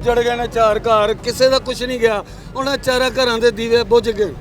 उजड़ गए ने 4 घर, किसी का कुछ नहीं गया, उन्हें 4 घरों के दीवे बुझ गए।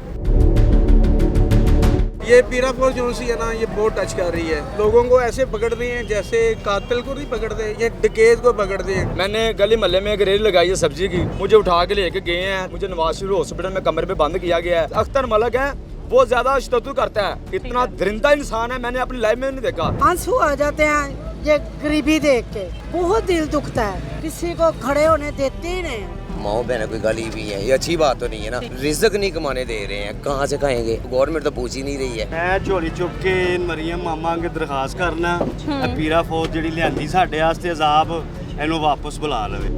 ये पीरापुर यूनिवर्सिटी है ना, ये बहुत टच कर रही है, लोगों को ऐसे पकड़ रही है जैसे कातिल को नहीं पकड़ते, ये डकैत को पकड़ते हैं। मैंने गली मोहल्ले में एक रेल लगाई है सब्जी की, मुझे उठा के लेके गए हैं, मुझे नवाज शरीफ हॉस्पिटल में कमरे पे बंद किया गया है। अख्तर मलिक है, वो ज्यादा शततू करता है, इतना दरिंदा इंसान है मैंने अपनी लाइफ में नहीं देखा। आंसू आ जाते हैं ये गरीबी देख के, बहुत दिल दुखता है, किसी को खड़े होने देते ही नहीं। माओ बहन कोई गाली भी है, ये अच्छी बात तो नहीं है ना। रिज़्क नहीं कमाने दे रहे हैं, कहाँ से खाएंगे, गवर्नमेंट तो पूछ ही नहीं रही है। मैं झोली चुक के मरियम मामा अगे दरखास्त करना पीरा फौज जी लियांदी साडे वास्ते अजाब, इन्हू वापस बुला लवे।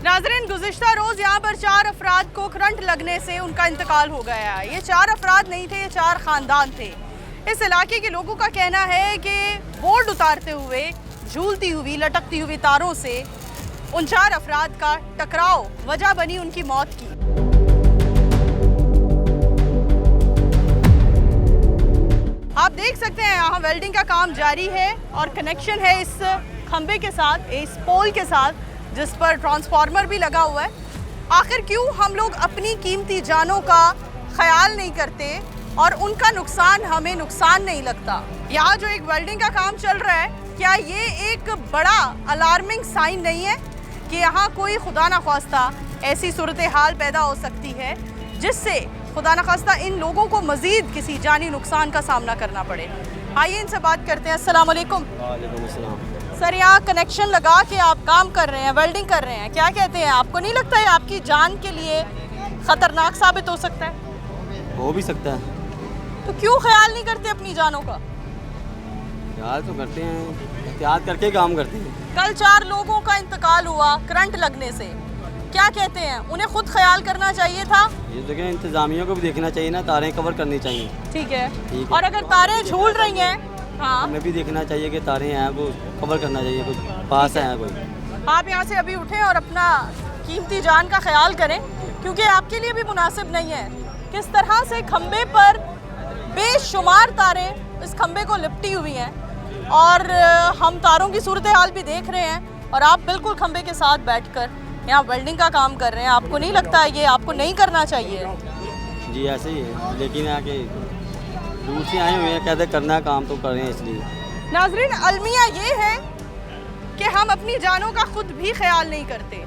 नाज़रीन, गुज़िश्ता रोज़ यहाँ पर 4 अफराद को करंट लगने से उनका इंतकाल हो गया है। ये 4 अफराद नहीं थे, ये 4 ख़ानदान थे। इस इलाके के लोगों का कहना है कि बोर्ड उतारते हुए झूलती हुई लटकती हुई तारों से उन 4 अफराद का टकराव वजह बनी उनकी मौत की। आप देख सकते हैं यहाँ वेल्डिंग का काम जारी है और कनेक्शन है इस खंबे के साथ, इस पोल के साथ जिस पर ट्रांसफार्मर भी लगा हुआ है। आखिर क्यों हम लोग अपनी कीमती जानों का ख्याल नहीं करते और उनका नुकसान हमें नुकसान नहीं लगता। यहाँ जो एक वेल्डिंग का काम चल रहा है, क्या ये एक बड़ा अलार्मिंग साइन नहीं है कि यहाँ कोई खुदा न ख्वास्ता ऐसी सूरत हाल पैदा हो सकती है जिससे खुदा न ख्वास्ता इन लोगों को मज़ीद किसी जानी नुकसान का सामना करना पड़े। आइए इनसे बात करते हैं। अस्सलाम वालेकुम। सर, यहाँ कनेक्शन लगा के आप काम कर रहे हैं, वेल्डिंग कर रहे हैं, क्या कहते हैं, आपको नहीं लगता है आपकी जान के लिए ख़तरनाक साबित हो सकता है? हो भी सकता है। तो क्यों ख्याल नहीं करते अपनी जानों का? यार तो करते हैं, एहतियात करके काम करते हैं। कल 4 लोगों का इंतकाल हुआ करंट लगने से, क्या कहते हैं, उन्हें खुद ख्याल करना चाहिए था? ये जगह इंतजामिया को भी देखना चाहिए ना, तारें कवर करनी चाहिए। ठीक है। और अगर तारें झूल रही हैं, हाँ, हमें भी देखना चाहिए कि तारें हैं वो कवर करना चाहिए, कुछ पास है कोई। आप यहाँ से अभी उठें और अपना कीमती जान का ख्याल करें, क्योंकि आपके लिए भी मुनासिब नहीं है किस तरह से खंबे पर बेशुमार तारें इस खंबे को लिपटी हुई हैं और हम तारों की सूरत हाल भी देख रहे हैं और आप बिल्कुल खंबे के साथ बैठकर यहाँ वेल्डिंग का काम कर रहे हैं। आपको नहीं लगता है ये आपको नहीं करना चाहिए? जी ऐसे ही है, लेकिन आके दूर से आए हुए हैं, कहते करना है काम तो कर रहे हैं इसलिए। नाज़रीन, अलमिया ये है कि हम अपनी जानों का खुद भी ख्याल नहीं करते,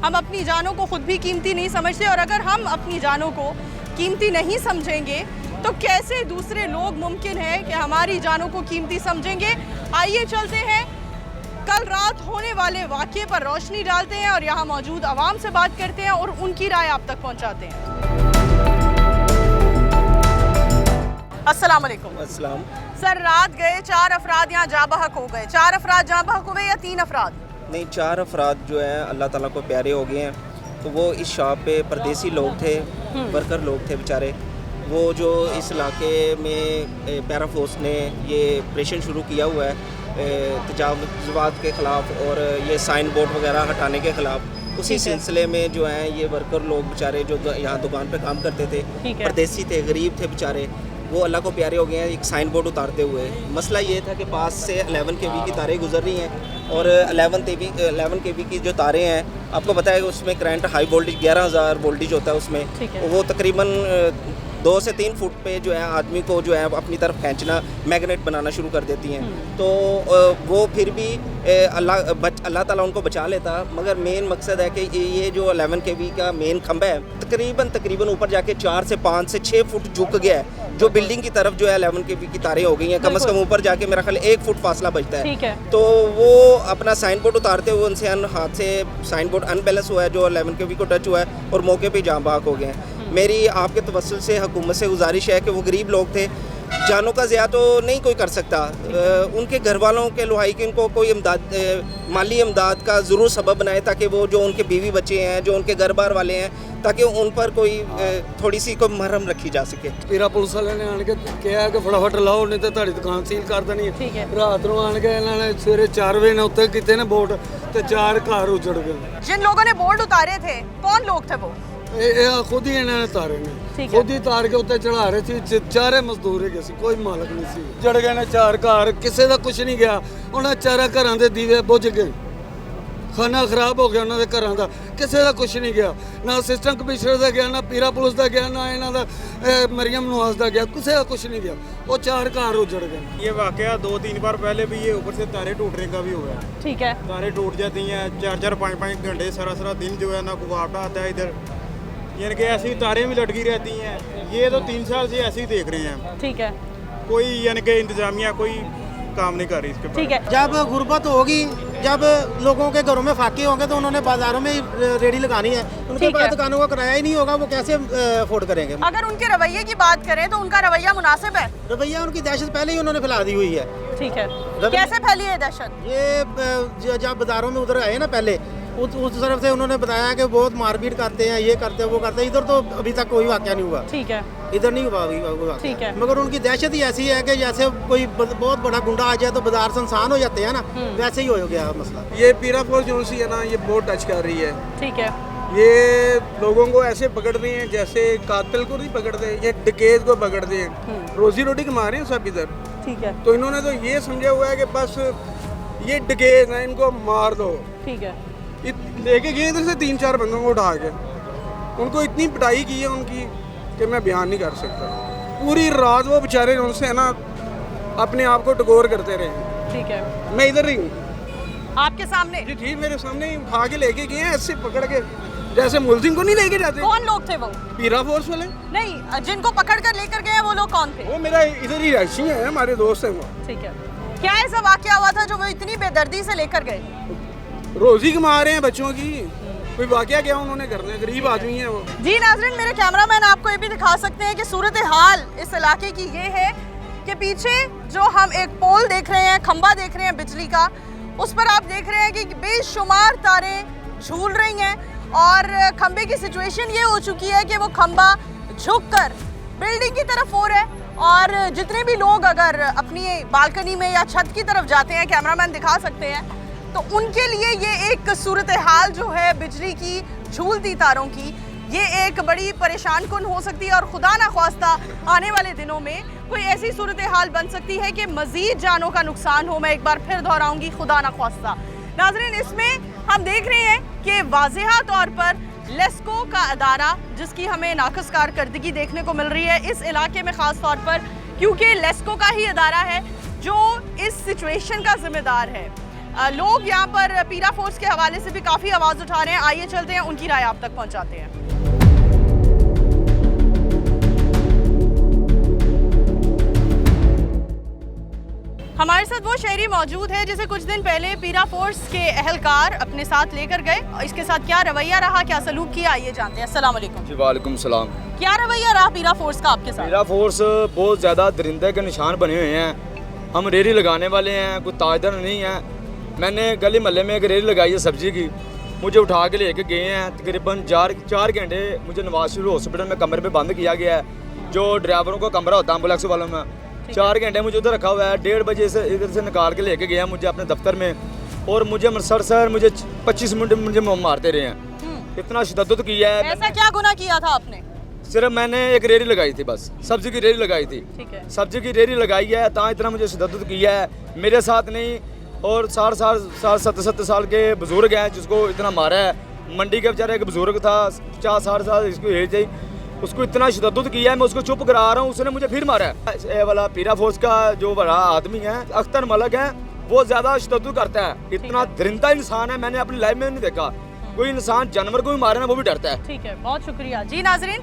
हम अपनी जानों को खुद भी कीमती नहीं समझते और अगर हम अपनी जानों को कीमती नहीं समझेंगे तो कैसे दूसरे लोग मुमकिन है कि हमारी जानों को कीमती समझेंगे। आइए चलते हैं, कल रात होने वाले वाक़ये पर रोशनी डालते हैं और यहाँ मौजूद आवाम से बात करते हैं और उनकी राय आप तक पहुँचाते हैं। अस्सलाम वालेकुम। अस्सलाम। सर, रात गए 4 अफराद यहाँ जा बहक हो गए, 4 अफराद जा बहक हुए या 3 अफराद? नहीं, 4 अफराद जो है अल्लाह ताला को प्यारे हो गए हैं। तो वो इस शॉप पे परदेसी लोग थे, वर्कर लोग थे बेचारे। वो जो इस इलाके में पैरा फोर्स ने ये ऑपरेशन शुरू किया हुआ है तजावुज़ात के ख़िलाफ़ और ये साइन बोर्ड वगैरह हटाने के ख़िलाफ़, उसी सिलसिले में जो है ये वर्कर लोग बेचारे जो यहाँ दुकान पे काम करते थे, परदेसी थे, गरीब थे बेचारे, वो अल्लाह को प्यारे हो गए हैं एक साइन बोर्ड उतारते हुए। मसला ये था कि पास से 11 kV की तारें गुजर रही हैं और 11 kV की जो तारें हैं, आपको पता है उसमें करंट हाई वोल्टेज 11,000 वोल्टेज होता है उसमें, वो तकरीबन 2 से 3 फुट पे जो है आदमी को जो है अपनी तरफ खींचना, मैग्नेट बनाना शुरू कर देती हैं। तो वो फिर भी अल्लाह ताला उनको बचा लेता, मगर मेन मकसद है कि ये जो 11 kV का मेन खंभा है तकरीबन ऊपर जाके 4 से 5 से 6 फुट झुक गया है, जो बिल्डिंग की तरफ जो है 11 kV की तारें हो गई हैं, कम से कम ऊपर जाके मेरा ख्याल 1 फुट फासला बचता है। तो वो अपना साइन बोर्ड उतारते हुए उनसे हाथ से साइन बोर्ड अनबैलेंस हुआ है जो 11 kV को टच हुआ है और मौके पे जान बहक हो गए हैं। मेरी आपके तवस्सुल से हुकूमत से गुजारिश है कि वो गरीब लोग थे, जानों का ज़िया तो नहीं कोई कर सकता, उनके घर वालों के लुहाई के उनको कोई माली इमदाद का ज़रूर सबब बनाए ताकि वो जो उनके बीवी बच्चे हैं, जो उनके घर बार वाले हैं, ताकि उन पर कोई थोड़ी सी कोई मरहम रखी जा सके। पीरा पुलिस वाले ने आन के कहा कि फटाफट लाओ नहीं तो तुहाडी दुकान सील कर देनी है। रात को आन के इन्होंने सवेरे 4 बजे ने उत्ते किते ने बोर्ड तो 4 घर उजड़ गए। जिन लोगों ने बोर्ड उतारे थे कौन लोग थे वो? खुद ही इन्होंने तारे ने, खुद ही तार के उत्ते चढ़ा रहे थे, 4 मजदूर है, कोई मालक नहीं सी। जड़ गए ने 4 घर, किसी का कुछ नहीं गया, उन्हें 4 घरों के दीवे बुझ गए। ਖਾਨਾ ਖਰਾਬ ਹੋ ਗਿਆ ਉਹਨਾਂ ਦੇ ਘਰਾਂ ਦਾ, ਕਿਸੇ ਦਾ ਕੁਝ ਨਹੀਂ ਗਿਆ, ਨਾ ਅਸਿਸਟੈਂਟ ਕਮਿਸ਼ਨਰ ਦਾ ਗਿਆ, ਨਾ ਪੀਰਾ ਪੁਲਿਸ ਦਾ ਗਿਆ, ਨਾ ਇਹਨਾਂ ਦਾ मरियम नवाज ਦਾ ਗਿਆ, ਕਿਸੇ ਦਾ ਕੁਝ ਨਹੀਂ ਗਿਆ। वो 4 घर उजड़ गए। ये वाकया 2-3 बार पहले भी ये ऊपर से तारे टूटने का भी हुआ है। ठीक है, तारे टूट जाती हैं 4-4 5-5 घंटे सारा दिन जो है ना कुवाटा आता है इधर, यानी कि ऐसी तारें भी लटकी रहती हैं। ये तो 3 साल से ऐसे ही देख रहे हैं, ठीक है, कोई यानी कि इंतजामिया कोई काम नहीं कर रही इसके ठीक है। जब गुर्बत होगी, जब लोगों के घरों में फाके होंगे तो उन्होंने बाजारों में ही रेडी लगानी है। उनके ठीक है। पास दुकानों का किराया ही नहीं होगा, वो कैसे अफोर्ड करेंगे? अगर उनके रवैये की बात करें तो उनका रवैया मुनासिब है। रवैया उनकी दहशत पहले ही उन्होंने फैला दी हुई है। ठीक है, कैसे फैली है दहशत? ये जब बाजारों में उधर आए ना पहले, उस तरफ से उन्होंने बताया कि बहुत मारपीट करते हैं, ये करते हैं, वो करते हैं। इधर तो अभी तक कोई वाकया नहीं हुआ, ठीक है, इधर नहीं हुआ अभी कोई वाकया। ठीक है। मगर उनकी दहशत ही ऐसी है कि जैसे कोई बहुत बड़ा गुंडा आ जाए तो बाजार संसान हो जाते हैं ना, वैसे ही हो गया मसला। ये पीरा फोर्स जो सी है ना, ये बहुत टच कर रही है। ठीक है, ये लोगों को ऐसे पकड़ रही हैं जैसे कातिल को नहीं पकड़ते, ये डकैत को पकड़ते हैं। रोजी रोटी कमा रहे हैं सब इधर। ठीक है, तो इन्होंने तो ये समझा हुआ है कि बस ये डकैत हैं, इनको मार दो। ठीक है, लेके गए इधर से 3-4 बंदों को उठा के, उनको इतनी पिटाई की है उनकी कि मैं बयान नहीं कर सकता। पूरी रात वो बेचारे उनसे है ना अपने आप को टकोर करते रहे। ठीक है। मैं इधर ही हूँ, आपके सामने? जी ठीक मेरे सामने ही उठा के लेके गए हैं, ऐसे पकड़ के जैसे मुलजिम को नहीं लेके जाते। कौन लोग थे वो? पीरा फोर्स वाले नहीं, जिनको पकड़ कर लेकर गए हैं वो लोग कौन थे? वो मेरा इधर ही रैशी है, हमारे दोस्त हैं वो। ठीक है, क्या ऐसा वाकया हुआ था जो वो इतनी बेदर्दी से लेकर गए? रोजी कमा रहे हैं बच्चों की, कोई वाकया क्या उन्होंने करना है, गरीब आदमी है वो। जी नाज़रीन, मेरे कैमरामैन आपको ये भी दिखा सकते हैं कि सूरत हाल इस इलाके की ये है कि पीछे जो हम एक पोल देख रहे हैं, खंबा देख रहे हैं बिजली का, उस पर आप देख रहे हैं कि बेशुमार तारें झूल रही हैं और खंबे की सिचुएशन ये हो चुकी है कि वो खंबा झुककर बिल्डिंग की तरफ हो रहा है और जितने भी लोग अगर अपनी बालकनी में या छत की तरफ जाते हैं, कैमरामैन दिखा सकते हैं, तो उनके लिए ये एक सूरत हाल जो है बिजली की झूलती तारों की, ये एक बड़ी परेशान कुन हो सकती है और खुदा ना ख्वास्ता आने वाले दिनों में कोई ऐसी सूरत हाल बन सकती है कि मज़ीद जानों का नुकसान हो। मैं एक बार फिर दोहराऊंगी, खुदा ना ख्वास्ता। नाज़रीन, इसमें हम देख रहे हैं कि वाज़ेहा तौर पर लेस्को का अदारा, जिसकी हमें नाक़िस कारकर्दगी देखने को मिल रही है इस इलाके में ख़ास तौर पर, क्योंकि लेस्को का ही अदारा है जो इस सिचुएशन का ज़िम्मेदार है। लोग यहाँ पर पीरा फोर्स के हवाले से भी काफ़ी आवाज़ उठा रहे हैं। आइए चलते हैं, उनकी राय आप तक पहुँचाते हैं। हमारे साथ वो शहरी मौजूद है जिसे कुछ दिन पहले पीरा फोर्स के अहलकार अपने साथ लेकर गए और इसके साथ क्या रवैया रहा, क्या सलूक किया, आइए जानते हैं। अस्सलाम वालेकुम। जी वालेकुम सलाम। क्या रवैया रहा पीरा फोर्स का आपके साथ? पीरा फोर्स बहुत ज़्यादा दरिंदे के निशान बने हुए हैं। हम रेडी लगाने वाले हैं, कोई ताजदर नहीं है। मैंने गली महल्ले में एक रेडी लगाई है सब्जी की, मुझे उठा के लेके गए हैं। तकरीबन 4 घंटे मुझे नवाज शरीफ हॉस्पिटल में कमरे में बंद किया गया है, जो ड्राइवरों का कमरा होता है एम्बुलेंस वालों में। 4 घंटे मुझे उधर रखा हुआ है। 1:30 बजे से इधर से निकाल के लेके गया मुझे अपने दफ्तर में, और मुझे सर मुझे 25 मिनट मुझे मारते रहे हैं। इतना शद्दत किया है। ऐसा क्या गुनाह किया था आपने? सिर्फ मैंने एक रेडी लगाई थी, बस सब्जी की रेडी लगाई थी। ठीक है, सब्जी की रेडी लगाई है, ता इतना मुझे शद्दत किया है। मेरे साथ नहीं, और 60-70 साल के बुजुर्ग हैं जिसको इतना मारा है। मंडी के बेचारे एक बुजुर्ग था 50-60 साल, इसको एज है, उसको इतना शद्दत किया है। मैं उसको चुप करा रहा हूँ, उसने मुझे फिर मारा है। ये वाला पीरा फोर्स का जो बड़ा आदमी है अख्तर मलक है, वो ज़्यादा शद्दत करता है। इतना दरिंदा इंसान है, मैंने अपनी लाइफ में नहीं देखा। कोई इंसान जानवर को भी मारे ना वो भी डरता है। ठीक है, बहुत शुक्रिया। जी नाजरीन,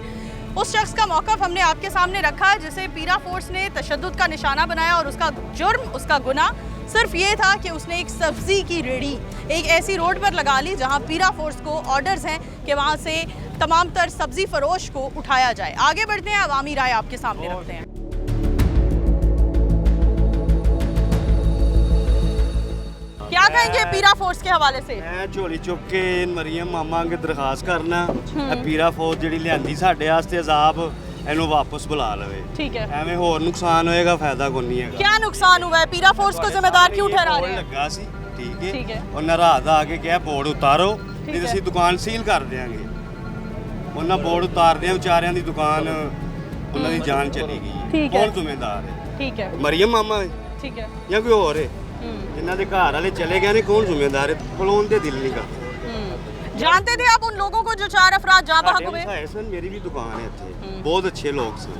उस शख्स का मौक़िफ़ हमने आपके सामने रखा है जिसे पीरा फोर्स ने तशद्दुद का निशाना बनाया, और उसका जुर्म, उसका गुनाह सिर्फ ये था कि उसने एक सब्ज़ी की रेडी एक ऐसी रोड पर लगा ली जहां पीरा फोर्स को ऑर्डर्स हैं कि वहां से तमाम तर सब्ज़ी फरोश को उठाया जाए। आगे बढ़ते हैं, अवामी राय आपके सामने रखते हैं। क्या कहेंगे पीरा फोर्स के हवाले से? मैं झोली चुक के मरियम मामा अगे दरखास्त करना पीरा फौज ਜਿਹੜੀ ਲਿਆਂਦੀ ਸਾਡੇ ਵਾਸਤੇ ਅਜ਼ਾਬ ਇਹਨੂੰ वापस बुला लवे। ठीक है, ਐਵੇਂ ਹੋਰ ਨੁਕਸਾਨ ਹੋਏਗਾ, फायदा ਕੋਈ नहीं है। क्या नुकसान हुआ है? पीरा फोर्स को जिम्मेदार क्यों ठहरा रहे हैं? ਲੱਗਾ ਸੀ, ਠੀਕ ठीक ਹੈ, है। ਉਹਨਾਂ ਰਾਤ ਆ ਕੇ ਕਿਹਾ ਬੋਰਡ ਉਤਾਰੋ, ਨਹੀਂ है। ਤਾਂ ਅਸੀਂ ਦੁਕਾਨ ਸੀਲ ਕਰ ਦਿਆਂਗੇ। ਉਹਨਾਂ ਬੋਰਡ ਉਤਾਰਦੇ ਆ, ਵਿਚਾਰਿਆਂ ਦੀ ਦੁਕਾਨ ਉਹਨਾਂ ਦੀ ਜਾਨ ਚਲੀ ਗਈ ਹੈ। ठीक है। ਕੌਣ ਜ਼ਿੰਮੇਦਾਰ ਹੈ? ठीक है, ਮਰੀਮ ਮਾਮਾ ਹੈ ठीक है, ਜਾਂ ਕੋਈ ਹੋਰ ਹੈ? जिन्हों के घर वाले चले गए ने कौन जिम्मेदार है, बुलाने दे दिल नहीं करता। जानते थे आप उन लोगों को जो 4 अफराद जहाँ बहक हुए? मसाए सन, मेरी भी दुकान है इतने, बहुत अच्छे लोग सन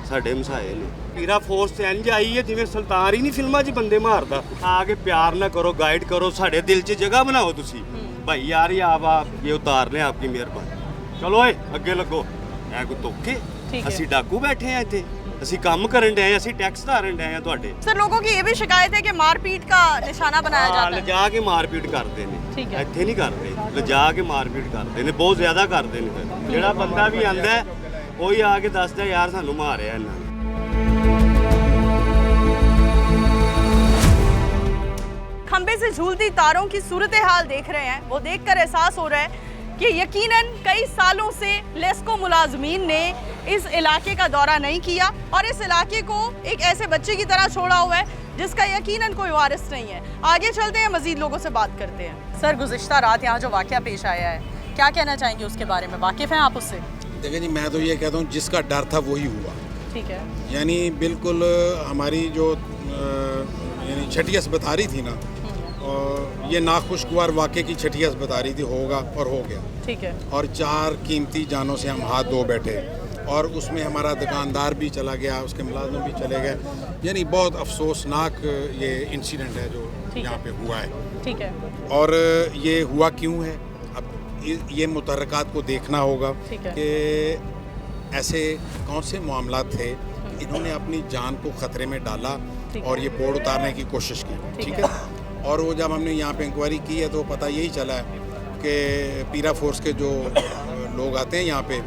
साढ़े मसाए ने। पीरा फोर्स से इंज आई है जिवें सुल्तान ही नहीं फिल्मां 'च बंदे मारदा। आके प्यार ना करो, गाइड करो, साढ़े दिल 'च जगह बनाओ तुसी भाई यार, ये आप ये उतार लें, आपकी मेहरबानी। चलो ए अगे लगो, ऐ कोई धोखे, ਅਸੀਂ डाकू बैठे हैं इत्थे, ਅਸੀਂ काम करन डे, ਅਸੀਂ टैक्स धारन डे हैं ਤੁਹਾਡੇ। सर लोगों की ये भी शिकायत है कि मारपीट का निशाना बनाया जाता है। लिजा के मारपीट करते हैं, ठीक है। ਇੱਥੇ ਨਹੀਂ ਕਰਦੇ, ਲਿਜਾ ਕੇ ਮਾਰਪੀਟ ਕਰਦੇ ਨੇ, ਬਹੁਤ ਜ਼ਿਆਦਾ ਕਰਦੇ ਨੇ। ਫਿਰ ਜਿਹੜਾ ਬੰਦਾ ਵੀ ਆਂਦਾ ਹੈ ਉਹੀ ਆ ਕੇ ਦੱਸਦਾ ਯਾਰ ਸਾਨੂੰ ਮਾਰਿਆ ਇਹਨਾਂ ਨੇ। खंबे से झूलती तारों की सूरत हाल देख रहे हैं, वो देखकर एहसास हो रहा है कि यकीनन कई सालों से लेस्को मुलाजमीन ने इस इलाके का दौरा नहीं किया और इस इलाके को एक ऐसे बच्चे की तरह छोड़ा हुआ है जिसका यकीनन कोई वारिस नहीं है। आगे चलते हैं, मजीद लोगों से बात करते हैं। सर गुज़िश्ता रात यहाँ जो वाक़या पेश आया है, क्या कहना चाहेंगे उसके बारे में? वाकिफ़ हैं आप उससे? देखिए जी, मैं तो ये कहता हूँ जिसका डर था वही हुआ। ठीक है। यानी बिल्कुल हमारी जो यानी छठियस बता रही थी ना, और ये नाखुशगवार वाक़े की छठियस बता रही थी, होगा और हो गया। ठीक है। और 4 कीमती जानों से हम हाथ धो बैठे, और उसमें हमारा दुकानदार भी चला गया, उसके मुलाजिम भी चले गए। यानी बहुत अफसोसनाक ये इंसिडेंट है जो यहाँ पे हुआ है। ठीक है। और ये हुआ क्यों है, अब ये मुतर्रकात को देखना होगा कि ऐसे कौन से मामलात थे इन्होंने अपनी जान को ख़तरे में डाला और ये बोर्ड उतारने की कोशिश की। ठीक है। और वो जब हमने यहाँ पे इंक्वायरी की है तो पता यही चला है कि पीरा फोर्स के जो लोग आते हैं यहाँ पे,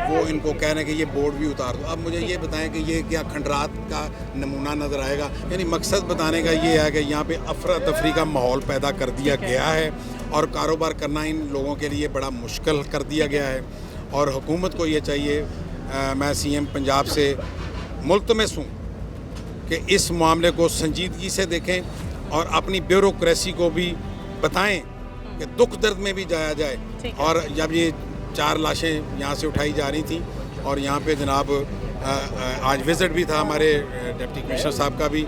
वो इनको कह रहे हैं कि ये बोर्ड भी उतार दो। अब मुझे ये बताएं कि ये क्या खंडरात का नमूना नज़र आएगा? यानी मकसद बताने का ये है कि यहाँ पे अफरा तफरी का माहौल पैदा कर दिया गया है और कारोबार करना इन लोगों के लिए बड़ा मुश्किल कर दिया गया है। और हुकूमत को ये चाहिए, मैं CM पंजाब से मुल्तमस हूँ कि इस मामले को संजीदगी से देखें और अपनी ब्यूरोक्रेसी को भी बताएं कि दुख दर्द में भी जाया जाए। और जब ये 4 लाशें यहाँ से उठाई जा रही थी और यहाँ पे जनाब आज विज़िट भी था हमारे डिप्टी कमिश्नर साहब का भी,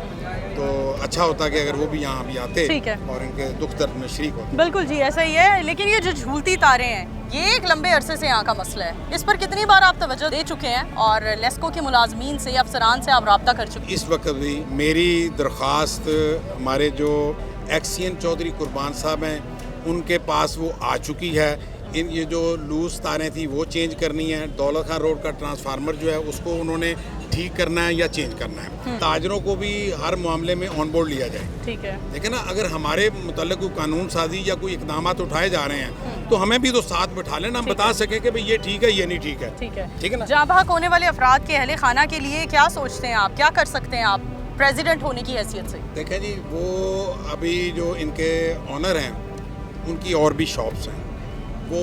तो अच्छा होता कि अगर वो भी यहाँ भी आते और इनके दुख दर्द में शरीक होते। बिल्कुल जी, ऐसा ही है। लेकिन ये जो झूलती तारें हैं, ये एक लंबे अरसे से यहाँ का मसला है। इस पर कितनी बार आप तवज्जो दे चुके हैं और लेस्को के मुलाजमीन से, अफसरान से आप रब्ता कर चुके हैं? इस वक्त भी मेरी दरख्वास्त हमारे जो एक्सीएन चौधरी कुर्बान साहब हैं उनके पास वो आ चुकी है। इन ये जो लूज तारें थी वो चेंज करनी है। दौलत खान रोड का ट्रांसफार्मर जो है उसको उन्होंने ठीक करना है या चेंज करना है। ताजरों को भी हर मामले में ऑन बोर्ड लिया जाए। ठीक है। लेकिन ना अगर हमारे मुतल्लिक़ कोई कानून साजी या कोई इक़दाम उठाए जा रहे हैं तो हमें भी तो साथ बिठा लेना, हम बता सकें कि भाई ये ठीक है ये नहीं ठीक है। ठीक है, ठीक है ना। जहाँ बहक होने वाले अफराद के अहले खाना के लिए क्या सोचते हैं आप, क्या कर सकते हैं आप प्रेसिडेंट होने की हैसियत से? देखें जी, वो अभी जो इनके ऑनर हैं उनकी और भी शॉप्स हैं, वो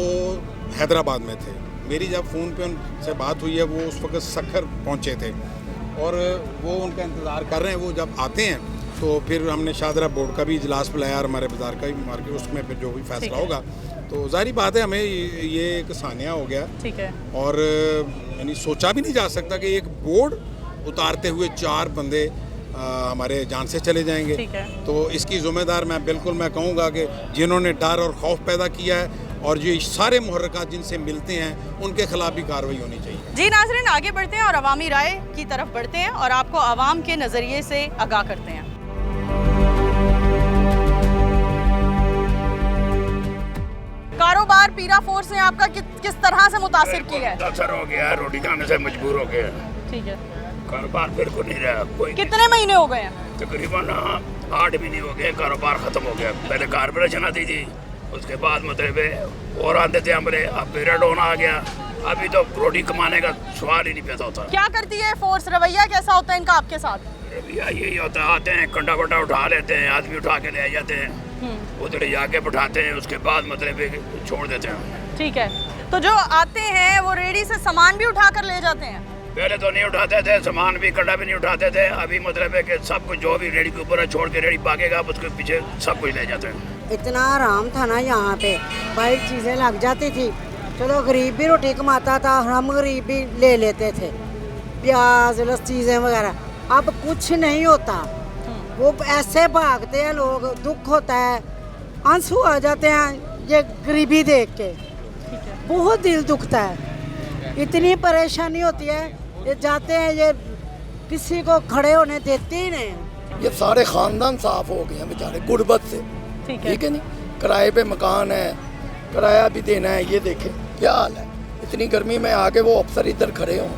हैदराबाद में थे। मेरी जब फ़ोन पे उनसे बात हुई है वो उस वक्त सक्खर पहुंचे थे और वो उनका इंतज़ार कर रहे हैं। वो जब आते हैं तो फिर हमने शाहदरा बोर्ड का भी इजलास बुलाया और हमारे बाज़ार का भी मार्केट, उसमें फिर जो भी फैसला होगा तो ज़ाहिर बात है हमें ये एक सानिया हो गया। ठीक है। और यानी सोचा भी नहीं जा सकता कि एक बोर्ड उतारते हुए 4 बंदे हमारे जान से चले जाएंगे। ठीक है। तो इसकी ज़िम्मेदार मैं कहूँगा कि जिन्होंने डर और खौफ पैदा किया है और ये सारे मुहर्रकात जिनसे मिलते हैं उनके खिलाफ भी कार्रवाई होनी चाहिए। जी नाज़रीन, आगे बढ़ते हैं और अवामी राय की तरफ बढ़ते हैं और आपको आवाम के नज़रिए से आगाह करते हैं। कारोबार पीरा फोर्स ने आपका किस तरह से मुतासिर किया है? असर हो गया, रोटी खाने से मजबूर हो गया। ठीक है। कारोबार बिल्कुल नहीं रहा कोई। कितने महीने हो गए हैं? तकरीबन 8 महीने हो गए, कारोबार ख़त्म हो गया। पहले कारपोरेशन आती थी, उसके बाद मतलब और आते थे हमारे, अब पीरियड होना आ गया। अभी तो रोटी कमाने का सवाल ही नहीं पैदा होता। क्या करती है फोर्स, रवैया कैसा होता है इनका आपके साथ? रवैया यही होता है, आते हैं कंडा वंडा उठा लेते हैं, आदमी उठा के ले जाते हैं, उधर जाके बैठाते हैं, उसके बाद मतलब छोड़ देते हैं। ठीक है। तो जो आते हैं वो रेडी से सामान भी उठा कर ले जाते हैं? पहले तो नहीं उठाते थे, सामान भी कंडा भी नहीं उठाते थे। अभी मतलब है कि सब कुछ जो भी रेडी के ऊपर है छोड़ के रेडी भागेगा, उसके पीछे सब कुछ ले जाते हैं। इतना आराम था ना यहाँ पे, भाई चीज़ें लग जाती थी। चलो गरीब भी रोटी कमाता था, हम गरीब भी ले लेते थे, प्याज चीज़ें वगैरह। अब कुछ नहीं होता, वो ऐसे भागते हैं लोग, दुख होता है, आंसू आ जाते हैं ये गरीबी देख के। बहुत दिल दुखता है, इतनी परेशानी होती है। ये जाते हैं, ये किसी को खड़े होने देते ही नहीं। ये सारे खानदान साफ हो गए हैं बेचारे गुर्बत से, ठीक है नहीं, किराए पे मकान है, किराया भी देना है। ये देखें क्या हाल है, इतनी गर्मी में आके वो अफसर इधर खड़े हों,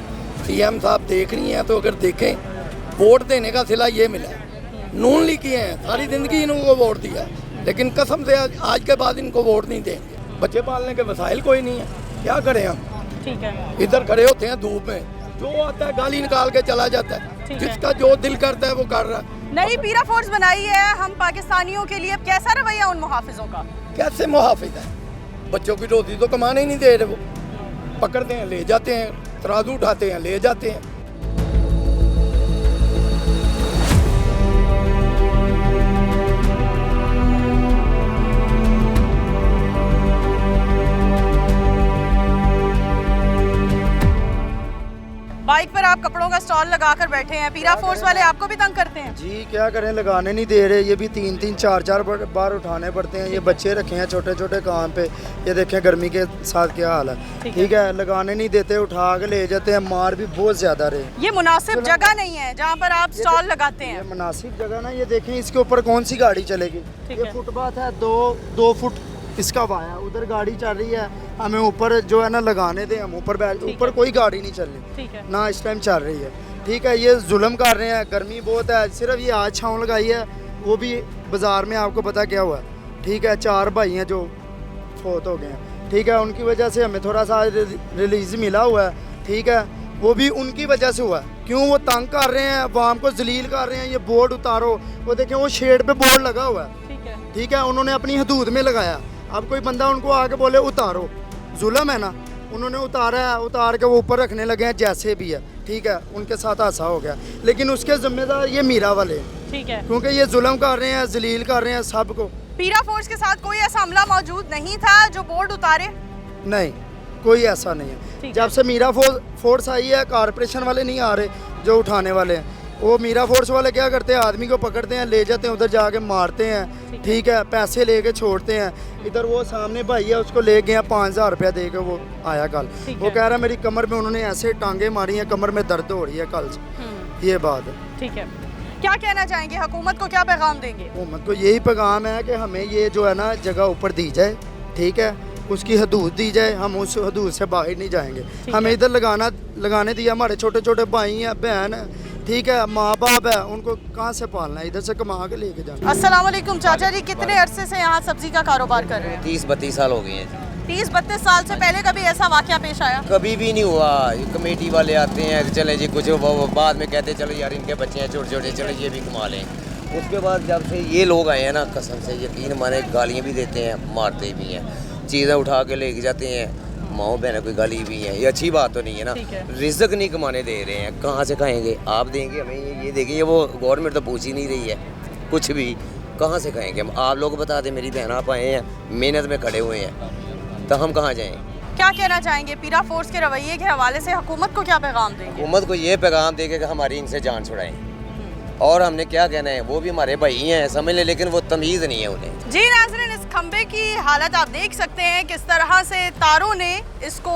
सीएम साहब देख रही हैं तो अगर देखें, वोट देने का सिला ये मिला है। नून लिखी हैं, सारी ज़िंदगी इनको वोट दिया है, लेकिन कसम से आज के बाद इनको वोट नहीं देंगे। बच्चे पालने के वसाइल कोई नहीं है, क्या करें हम? ठीक है, इधर खड़े होते हैं धूप में, जो आता है गाली निकाल के चला जाता है, जिसका जो दिल करता है वो कर रहा है। नई पीरा फोर्स बनाई है हम पाकिस्तानियों के लिए, कैसा रवैया उन मुहाफिजों का? कैसे मुहाफिज है? बच्चों की रोटी तो कमाने ही नहीं दे रहे, वो पकड़ते हैं ले जाते हैं, तराजू उठाते हैं ले जाते हैं। बाइक पर आप कपड़ों का स्टॉल लगाकर बैठे हैं, पीरा फोर्स वाले आपको भी तंग करते हैं? जी क्या करें, लगाने नहीं दे रहे। ये भी 3-3 4-4 बार उठाने पड़ते हैं। ये बच्चे रखे हैं छोटे छोटे काम पे, ये देखें गर्मी के साथ क्या हाल है। ठीक है, लगाने नहीं देते, उठा के ले जाते हैं, मार भी बहुत ज़्यादा रहे। ये मुनासिब जगह नहीं है जहाँ पर आप स्टॉल लगाते हैं। ये मुनासिब जगह ना, ये देखें इसके ऊपर कौन सी गाड़ी चलेगी। ये फुटपाथ है, 2 फुट इसका वाया, उधर गाड़ी चल रही है, हमें ऊपर जो है ना लगाने दें, हम ऊपर बैठ, ऊपर कोई गाड़ी नहीं चल रही ना इस टाइम चल रही है। ठीक है, ये जुल्म कर रहे हैं, गर्मी बहुत है। सिर्फ ये आज छाँव लगाई है, वो भी बाज़ार में आपको पता क्या हुआ है। ठीक है, 4 भाई हैं जो फौत हो गए हैं। ठीक है, उनकी वजह से हमें थोड़ा सा रिलीज़ मिला हुआ है। ठीक है, वो भी उनकी वजह से हुआ है। क्यों? वो तंग कर रहे हैं, अवाम को जलील कर रहे हैं। ये बोर्ड उतारो, वो देखें वो शेड पे बोर्ड लगा हुआ है। ठीक है, उन्होंने अपनी हदूद में लगाया। अब कोई बंदा उनको आके बोले उतारो, जुल्म है ना। उन्होंने उतारा है, उतार के वो ऊपर रखने लगे हैं जैसे भी है। ठीक है, उनके साथ ऐसा हो गया, लेकिन उसके जिम्मेदार ये मीरा वाले हैं। ठीक है, क्योंकि ये जुल्म कर रहे हैं, जलील कर रहे हैं सबको। पीरा फोर्स के साथ कोई ऐसा हमला मौजूद नहीं था जो बोर्ड उतारे? नहीं, कोई ऐसा नहीं है। जब से मीरा फोर्स आई है, कारपोरेशन वाले नहीं आ रहे जो उठाने वाले हैं। वो मीरा फोर्स वाले क्या करते हैं, आदमी को पकड़ते हैं, ले जाते हैं, उधर जाके मारते हैं। ठीक है, पैसे लेके छोड़ते हैं। इधर वो सामने भाई है, उसको ले गए 5000 रुपया दे के वो आया कल। वो कह रहा है मेरी कमर में उन्होंने ऐसे टांगे मारी हैं, कमर में दर्द हो रही है कल से। ये बात है। ठीक है, क्या कहना चाहेंगे, हुकूमत को क्या पैगाम देंगे? हुकूमत को यही पैगाम है कि हमें ये जो है ना जगह ऊपर दी जाए। ठीक है, उसकी हदूद दी जाए, हम उस हदूद से बाहर नहीं जाएंगे। हमें इधर लगाने दिया, हमारे छोटे छोटे भाई हैं, बहन है। ठीक है, माँ बाप है, उनको कहाँ से पालना है, इधर से कमा के लेके जाना। अस्सलाम वालेकुम चाचा जी, कितने अरसे से यहाँ सब्जी का कारोबार कर रहे हैं? 30-32 साल हो गए हैं। 30-32 साल से पहले कभी ऐसा वाकया पेश आया? कभी भी नहीं हुआ। ये कमेटी वाले आते हैं, चले जी कुछ, वो बाद में कहते चलो यार इनके बच्चे हैं छोटे छोटे, चलो ये भी कमा लें। उसके बाद जब से ये लोग आए हैं ना, कसम से यकीन माने, गालियाँ भी देते हैं, मारते भी हैं, चीज़ें उठा के लेके जाते हैं, माओ बहनों कोई गाली भी है। ये अच्छी बात तो नहीं है ना। रिज़्क नहीं कमाने दे रहे हैं, कहाँ से खाएंगे? आप देंगे हमें, ये देंगे, वो गवर्नमेंट तो पूछ ही नहीं रही है कुछ भी, कहाँ से खाएंगे हम? आप लोग बता दें, मेरी बहन आप आए हैं, मेहनत में खड़े हुए हैं, तो हम कहाँ जाएँ? क्या कहना चाहेंगे पीरा फोर्स के रवैये के हवाले से, हुकूमत को क्या पैगाम देंगे? हुकूमत को ये पैगाम देंगे कि हमारी इनसे जान छुड़ाएं। और हमने क्या कहना है, वो भी हमारे भाई हैं समझ लें, लेकिन वो तमीज़ नहीं है उन्हें। जी नाज़रीन, इस खंबे की हालत आप देख सकते हैं, किस तरह से तारों ने इसको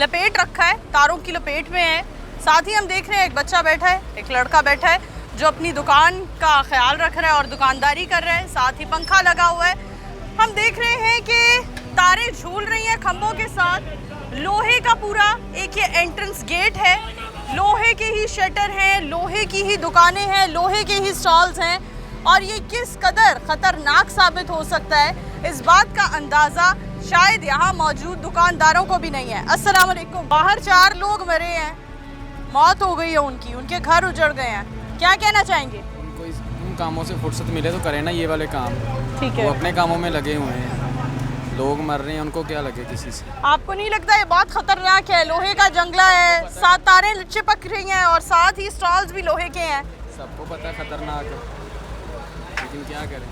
लपेट रखा है, तारों की लपेट में है। साथ ही हम देख रहे हैं एक बच्चा बैठा है, एक लड़का बैठा है जो अपनी दुकान का ख्याल रख रहा है और दुकानदारी कर रहा है। साथ ही पंखा लगा हुआ है। हम देख रहे हैं कि तारें झूल रही हैं खंभों के साथ। लोहे का पूरा एक ये एंट्रेंस गेट है, लोहे के ही शटर हैं, लोहे की ही दुकानें हैं, लोहे के ही स्टॉल्स हैं। और ये किस कदर ख़तरनाक साबित हो सकता है, इस बात का अंदाज़ा शायद यहाँ मौजूद दुकानदारों को भी नहीं है। अस्सलाम वालेकुम। बाहर 4 लोग मरे हैं, मौत हो गई है उनकी, उनके घर उजड़ गए हैं, क्या कहना चाहेंगे? उनको उन कामों से फुर्सत मिले तो करें ना ये वाले काम। ठीक है, वो अपने कामों में लगे हुए हैं, लोग मर रहे हैं, उनको क्या लगे किसी से? आपको नहीं लगता ये बहुत खतरनाक है? लोहे का जंगला है, 7 तारें चिपक रही हैं और साथ ही स्टॉल्स भी लोहे के हैं। सबको पता है खतरनाक है, लेकिन क्या करें?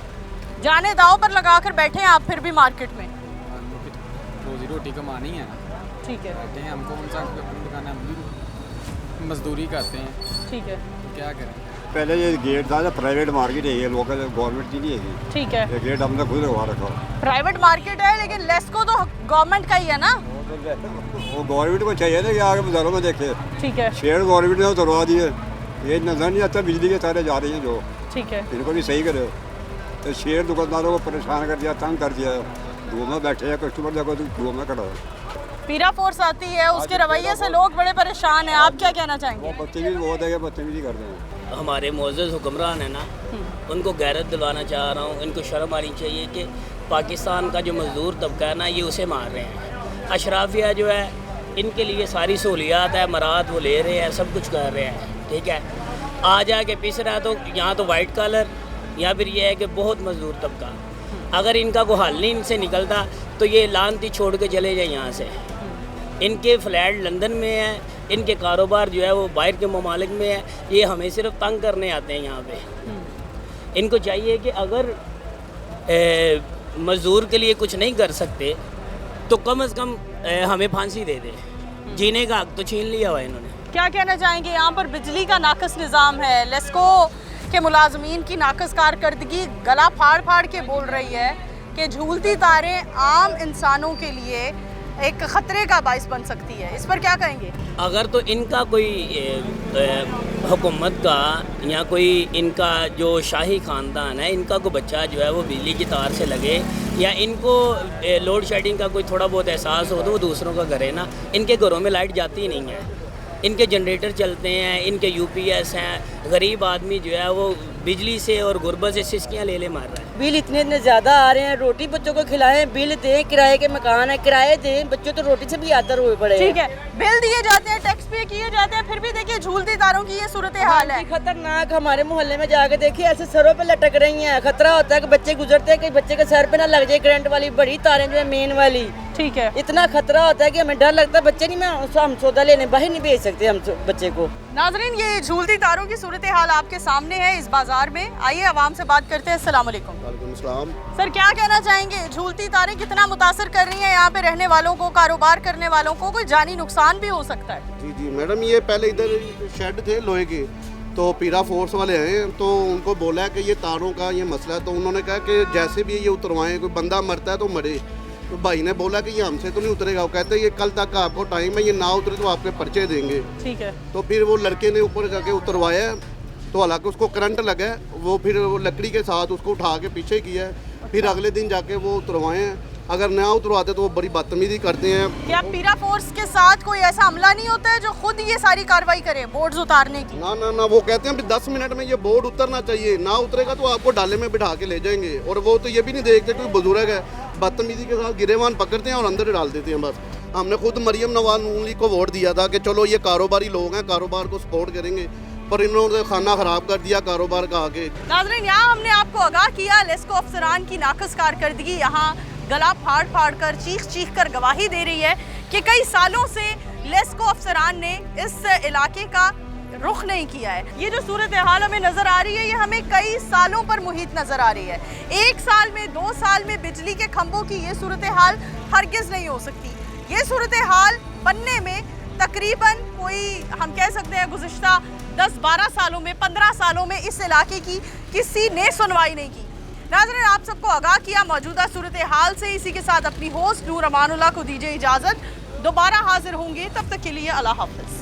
जाने दाव पर लगाकर बैठे हैं आप फिर भी मार्केट में। रोजी रोटी कमानी है। ठीक है, बैठे हैं, हमको कौन सा अपनी दुकान है, हम भी मजदूरी करते हैं। ठीक है, तो क्या करें? पहले ये गेट था ना प्राइवेट मार्केट है, ये लोकल गवर्नमेंट की नहीं है। ठीक है, ये गेट हमने खुद लगवा रखा। प्राइवेट मार्केट है लेकिन लेस्को तो गवर्नमेंट का ही है ना। वो गवर्नमेंट को चाहिए था कि आगे बाजारों में देखे। ठीक है, शेड गवर्नमेंट ने उतरवा दिए, ये नजर नहीं आता बिजली के तारे जा रही हैं जो। ठीक है, इनको भी सही करे। तो शेर दुकानदारों को परेशान कर दिया, तंग कर दिया। धूप में बैठे हैं कस्टमर, देखो तो धूप में खड़ा है। पीरा फोर्स आती है, उसके रवैये से लोग बड़े परेशान हैं, आप क्या कहना चाहेंगे? बदतमीजी बहुत है, बदतमीजी कर रहे हैं। हमारे मोअज़्ज़ज़ हुक्मरान है ना, उनको गैरत दिलवाना चाह रहा हूँ। इनको शर्म आनी चाहिए कि पाकिस्तान का जो मज़दूर तबका है ना, ये उसे मार रहे हैं। अशराफिया जो है, इनके लिए सारी सहूलियात है, मराद वो ले रहे हैं, सब कुछ कर रहे हैं। ठीक है, आ जाके पिस रहा है तो यहाँ तो वाइट कलर, या फिर ये है कि बहुत मज़दूर तबका। अगर इनका कोई हल नहीं इनसे निकलता तो ये लानती छोड़ के चले जाए यहाँ से। इनके फ्लैट लंदन में है, इनके कारोबार जो है वो बाहर के ममालिक में है, ये हमें सिर्फ तंग करने आते हैं यहाँ पे। इनको चाहिए कि अगर मज़दूर के लिए कुछ नहीं कर सकते तो कम से कम हमें फांसी दे दे। जीने का हक तो छीन लिया हुआ इन्होंने। क्या कहना चाहेंगे? यहाँ पर बिजली का नाकस निज़ाम है, लेस्को के मुलाजमीन की नाकस कारकर्दगी गला फाड़ फाड़ के बोल रही है कि झूलती तारें आम इंसानों के लिए एक ख़तरे का बाइस बन सकती है। इस पर क्या कहेंगे? अगर तो इनका कोई हुकूमत का या कोई इनका जो शाही ख़ानदान है, इनका कोई बच्चा जो है वो बिजली की तार से लगे, या इनको लोड शेडिंग का कोई थोड़ा बहुत एहसास हो तो वो दूसरों का घर है ना, इनके घरों में लाइट जाती ही नहीं है। इनके जनरेटर चलते हैं, इनके यूपीएस हैं। गरीब आदमी जो है वो बिजली से और गुर्बत से सिसकियाँ ले मार रहा है। बिल इतने ज़्यादा आ रहे हैं, रोटी बच्चों को खिलाएं, बिल दें, किराए के मकान है किराए दें, बच्चों तो रोटी से भी आदर हुए पड़े। ठीक है, बिल दिए जाते हैं, टैक्स पे किए जाते हैं, फिर भी देखिए झूलती तारों की ये सूरत हाल है। खतरनाक, हमारे मोहल्ले में जाके देखिए ऐसे सरों पे लटक रही हैं। खतरा होता है कि बच्चे गुजरते हैं कि बच्चे के सर पे ना लग जाए करंट वाली बड़ी तारें जो है मेन वाली। ठीक है, इतना खतरा होता है कि हमें डर लगता है, बच्चे नहीं, हम सौदा लेने बाहर नहीं भेज सकते हम बच्चे को। नाजरीन, ये झूलती तारों की सूरत हाल आपके सामने है इस बाजार में। आइए आवाम से बात करते हैं। अस्सलाम वालेकुम। सर, क्या कहना चाहेंगे? झूलती तारें कितना मुतासर कर रही हैं यहाँ पे रहने वालों को, कारोबार करने वालों को? कोई जानी नुकसान भी हो सकता है? जी जी मैडम, ये पहले इधर शेड थे लोहे के, तो पीरा फोर्स वाले आए तो उनको बोला है कि ये तारों का ये मसला है, तो उन्होंने कहा कि जैसे भी ये उतरवाएं, कोई बंदा मरता है तो मरे। तो भाई ने बोला कि ये हमसे तो नहीं उतरेगा। वो कहते हैं ये कल तक का आपको टाइम है, ये ना उतरे तो आपके पर्चे देंगे। ठीक है, तो फिर वो लड़के ने ऊपर जाके उतरवाया, तो हालांकि उसको करंट लगा है, वो फिर वो लकड़ी के साथ उसको उठा के पीछे किया है। फिर अगले दिन जाके वो उतरवाए हैं। अगर ना उतरवाते तो वो बड़ी बदतमीजी करते हैं। क्या पीरा फोर्स के साथ कोई ऐसा हमला नहीं होता है जो खुद ये सारी कार्रवाई करे बोर्ड उतारने की? ना ना ना, वो कहते हैं 10 मिनट में ये बोर्ड उतरना चाहिए, ना उतरेगा तो आपको डाले में बिठा के ले जाएंगे। और वो तो ये भी नहीं देखते कोई बुजुर्ग है, बदतमीजी के साथ गिरेवान पकड़ते हैं और अंदर डाल देते हैं बस। हमने खुद मरियम नवाज नून लीग को वोट दिया था कि चलो ये कारोबारी लोग हैं, कारोबार को सपोर्ट करेंगे, पर इन्होंने खाना खराब कर दिया कारोबार का आगे। नाज़रीन, यहाँ हमने आपको आगाह किया लेस्को अफसरान की नाकस कारकर्दगी यहाँ गला फाड़ फाड़ कर, चीख चीख कर गवाही दे रही है कि कई सालों से लेस्को अफसरान ने इस इलाके का रुख नहीं किया है। ये जो सूरत हाल हमें नज़र आ रही है, ये हमें कई सालों पर मुहित नज़र आ रही है। 1 साल में, 2 साल में बिजली के खंभों की ये सूरत हाल हरगिज़ नहीं हो सकती। ये सूरत हाल बनने में तकरीबन कोई, हम कह सकते हैं, गुज़िश्ता 10-12 सालों में, 15 सालों में इस इलाके की किसी ने सुनवाई नहीं की। नाज़रीन, आप सबको आगाह किया मौजूदा सूरत हाल से। इसी के साथ अपनी होस्ट नूर अमानुल्लाह को दीजिए इजाज़त। दोबारा हाजिर होंगे, तब तक के लिए अल्लाह हाफ़िज़।